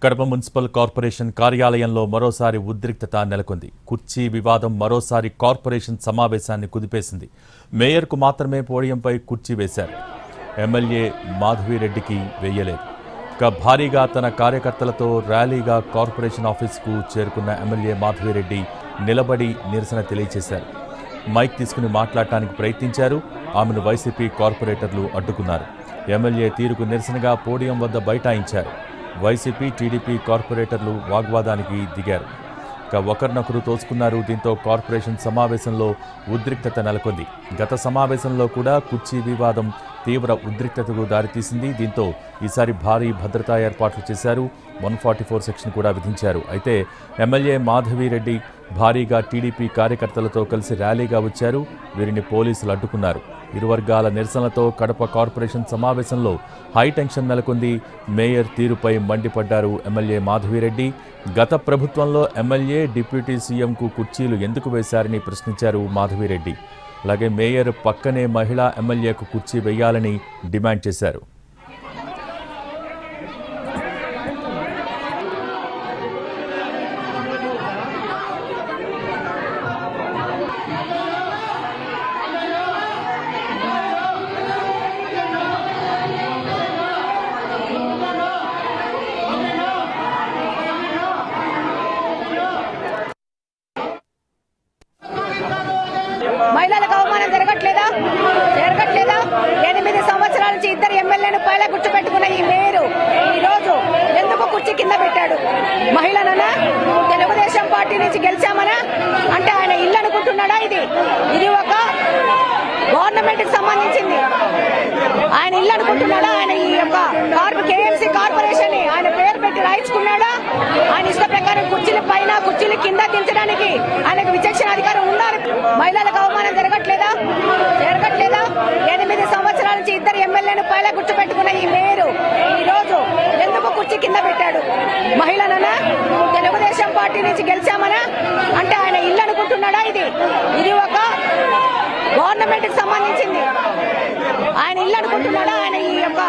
Kadapa municipal corporation కార్యాలయంలో మరోసారి ఉద్రిక్తత నెలకొంది. కుర్చీ వివాదం మరోసారి కార్పొరేషన్ సమావేశాన్ని కుదిపేసింది. మేయర్కు మాత్రమే పోడియంపై కుర్చీ వేశారు. ఎమ్మెల్యే మాధవిరెడ్డికి వేయలేదు. భారీగా తన కార్యకర్తలతో ర్యాలీగా కార్పొరేషన్ ఆఫీస్కు చేరుకున్న ఎమ్మెల్యే మాధవిరెడ్డి నిలబడి నిరసన తెలియజేశారు. మైక్ తీసుకుని మాట్లాడటానికి ప్రయత్నించారు. ఆమెను వైసీపీ కార్పొరేటర్లు అడ్డుకున్నారు. ఎమ్మెల్యే తీరుకు నిరసనగా పోడియం వద్ద బైఠాయించారు. వైసీపీ టీడీపీ కార్పొరేటర్లు వాగ్వాదానికి దిగారు. ఒకరినొకరు తోసుకున్నారు. దీంతో కార్పొరేషన్ సమావేశంలో ఉద్రిక్తత నెలకొంది. గత సమావేశంలో కూడా కుర్చీ వివాదం తీవ్ర ఉద్రిక్తతకు దారితీసింది. దీంతో ఈసారి భారీ భద్రతా ఏర్పాట్లు చేశారు. 144 సెక్షన్ కూడా విధించారు. అయితే ఎమ్మెల్యే మాధవిరెడ్డి భారీగా టీడీపీ కార్యకర్తలతో కలిసి ర్యాలీగా వచ్చారు. వీరిని పోలీసులు అడ్డుకున్నారు. ఇరు వర్గాల నిరసనలతో కడప కార్పొరేషన్ సమావేశంలో హైటెన్షన్ నెలకొంది. మేయర్ తీరుపై మండిపడ్డారు ఎమ్మెల్యే మాధవిరెడ్డి. గత ప్రభుత్వంలో ఎమ్మెల్యే డిప్యూటీ సీఎంకు కుర్చీలు ఎందుకు వేశారని ప్రశ్నించారు మాధవిరెడ్డి. అలాగే మేయర్ పక్కనే మహిళా ఎమ్మెల్యేకు కుర్చీ వేయాలని డిమాండ్ చేశారు. మహిళలకు అవమానం జరగట్లేదా? 8 సంవత్సరాల నుంచి ఇద్దరు ఎమ్మెల్యేను పైలా గుర్తుపెట్టుకున్న ఈ మేయరు ఈ రోజు ఎందుకు కుర్చీ కింద పెట్టాడు? మహిళనన్నా తెలుగుదేశం పార్టీ నుంచి గెలిచామనా అంటే ఆయన ఇల్లు అనుకుంటున్నాడా? ఇది ఒక గవర్నమెంట్ కి సంబంధించింది. ఆయన ఇల్లు అనుకుంటున్నాడా? ఆయన ఈ యొక్క కేఎంసీ కార్పొరేషన్ ని ఆయన పేరు పెట్టి రాయించుకున్నాడా? ఆయన ఇష్ట ప్రకారం కుర్చీల పైన కుర్చీల కింద దించడానికి ఆయనకు విచక్షణ అధికారం ఉండాలి. మహిళలకు అవమానం జరగట్లేదా? 8 సంవత్సరాల నుంచి ఇద్దరు ఎమ్మెల్యేను పైలా గుర్తుపెట్టుకున్న ఈ మేయరు ఈ రోజు ఎందుకు కుర్చీ కింద పెట్టాడు? మహిళనన్నా తెలుగుదేశం పార్టీ నుంచి గెలిచామనా అంటే ఆయన ఇల్లు అనుకుంటున్నాడా? ఇది ఒక గవర్నమెంట్ కి సంబంధించింది. ఆయన ఇల్లు అనుకుంటున్నాడా? ఆయన ఈ యొక్క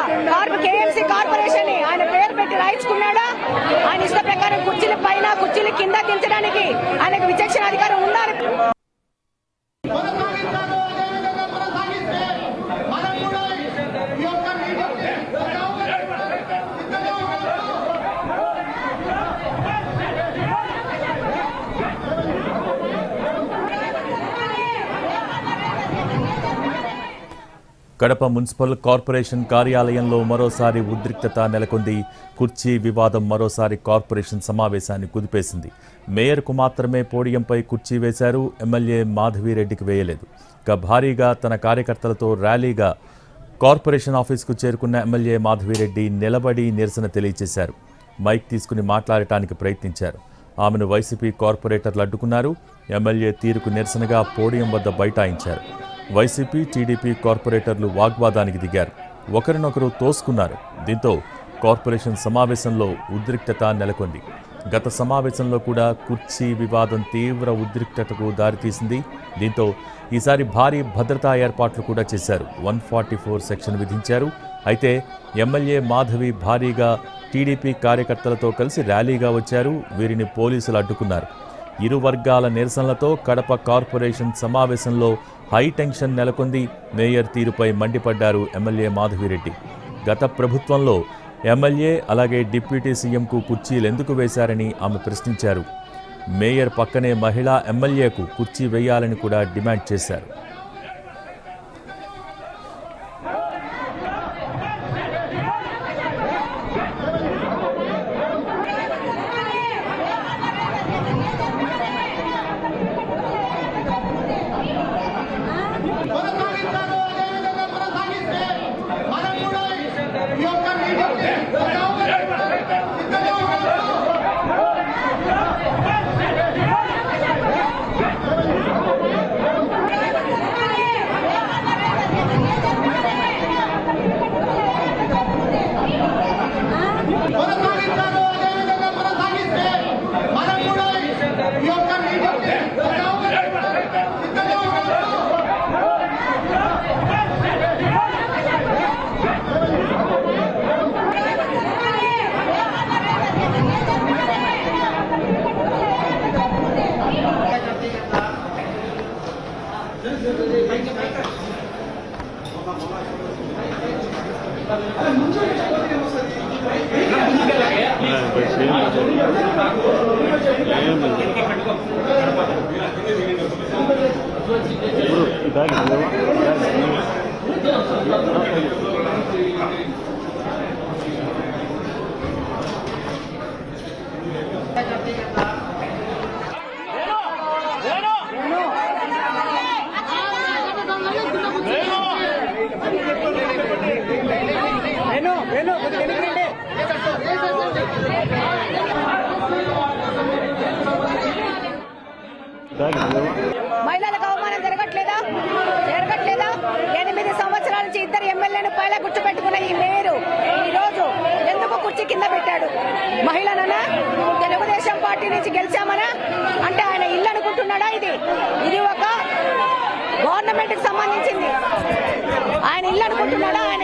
కేఎంసీ కార్పొరేషన్ ని ఆయన పేరు పెట్టి రాయించుకున్నాడా? ఆయన ఇష్ట ప్రకారం కుర్చీల పైన కుర్చీల కింద దించడానికి ఆయనకు విచక్షణ అధికారం ఉండాలి. కడప మున్సిపల్ కార్పొరేషన్ కార్యాలయంలో మరోసారి ఉద్రిక్తత నెలకొంది. కుర్చీ వివాదం మరోసారి కార్పొరేషన్ సమావేశాన్ని కుదిపేసింది. మేయర్కు మాత్రమే పోడియంపై కుర్చీ వేశారు. ఎమ్మెల్యే మాధవిరెడ్డికి వేయలేదు. భారీగా తన కార్యకర్తలతో ర్యాలీగా కార్పొరేషన్ ఆఫీస్కు చేరుకున్న ఎమ్మెల్యే మాధవిరెడ్డి నిలబడి నిరసన తెలియజేశారు. మైక్ తీసుకుని మాట్లాడటానికి ప్రయత్నించారు. ఆమెను వైసీపీ కార్పొరేటర్లు అడ్డుకున్నారు. ఎమ్మెల్యే తీరుకు నిరసనగా పోడియం వద్ద బైఠాయించారు. వైసీపీ టీడీపీ కార్పొరేటర్లు వాగ్వాదానికి దిగారు. ఒకరినొకరు తోసుకున్నారు. దీంతో కార్పొరేషన్ సమావేశంలో ఉద్రిక్తత నెలకొంది. గత సమావేశంలో కూడా కుర్చీ వివాదం తీవ్ర ఉద్రిక్తతకు దారితీసింది. దీంతో ఈసారి భారీ భద్రతా ఏర్పాట్లు కూడా చేశారు. 144 సెక్షన్ విధించారు. అయితే ఎమ్మెల్యే మాధవి భారీగా టీడీపీ కార్యకర్తలతో కలిసి ర్యాలీగా వచ్చారు. వీరిని పోలీసులు అడ్డుకున్నారు. ఇరు వర్గాల నిరసనలతో కడప కార్పొరేషన్ సమావేశంలో హైటెన్షన్ నెలకొంది. మేయర్ తీరుపై మండిపడ్డారు ఎమ్మెల్యే మాధవిరెడ్డి. గత ప్రభుత్వంలో ఎమ్మెల్యే అలాగే డిప్యూటీ సీఎంకు కుర్చీలు ఎందుకు వేశారని ఆమె ప్రశ్నించారు. మేయర్ పక్కనే మహిళా ఎమ్మెల్యేకు కుర్చీ వేయాలని కూడా డిమాండ్ చేశారు. మహిళలకు అవమానం జరగట్లేదా? 8 సంవత్సరాల నుంచి ఇద్దరు ఎమ్మెల్యేను పైలా గుర్తుపెట్టుకున్న ఈ మేయరు ఈ రోజు ఎందుకు కుర్చీ కింద పెట్టాడు? మహిళనన్నా తెలుగుదేశం పార్టీ నుంచి గెలిచామనా అంటే ఆయన ఇల్లు అనుకుంటున్నాడా? ఇది ఒక గవర్నమెంట్ కి సంబంధించింది. ఆయన ఇల్లు అనుకుంటున్నాడా? ఆయన